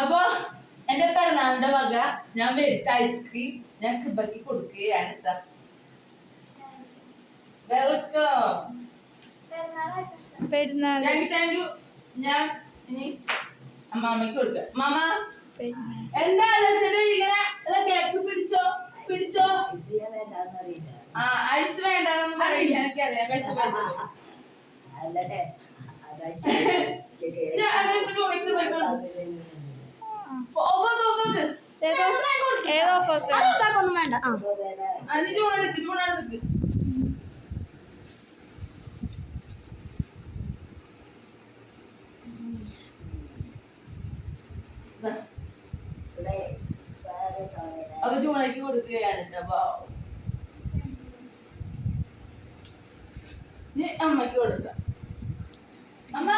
അപ്പൊ എന്റെ പിറന്നാളിന്റെ വക ഞാൻ മേടിച്ച ഐസ്ക്രീം ഞാൻ കൃപയ്ക്ക് കൊടുക്കുകയാണ്. Thank you. ഞാൻ ഇനി അമ്മാമ്മക്ക് കൊടുക്കാം. മാമ എന്താ കേക്ക് പിടിച്ചോ പിടിച്ചോ. ഐസ് വേണ്ടെന്നൊന്നും അറിയില്ല, എനിക്കറിയാം. അപ്പൊ ചൂണയ്ക്ക് കൊടുക്കുകയാണ്. അപ്പൊ അമ്മയ്ക്ക് കൊടുക്കാം. അമ്മ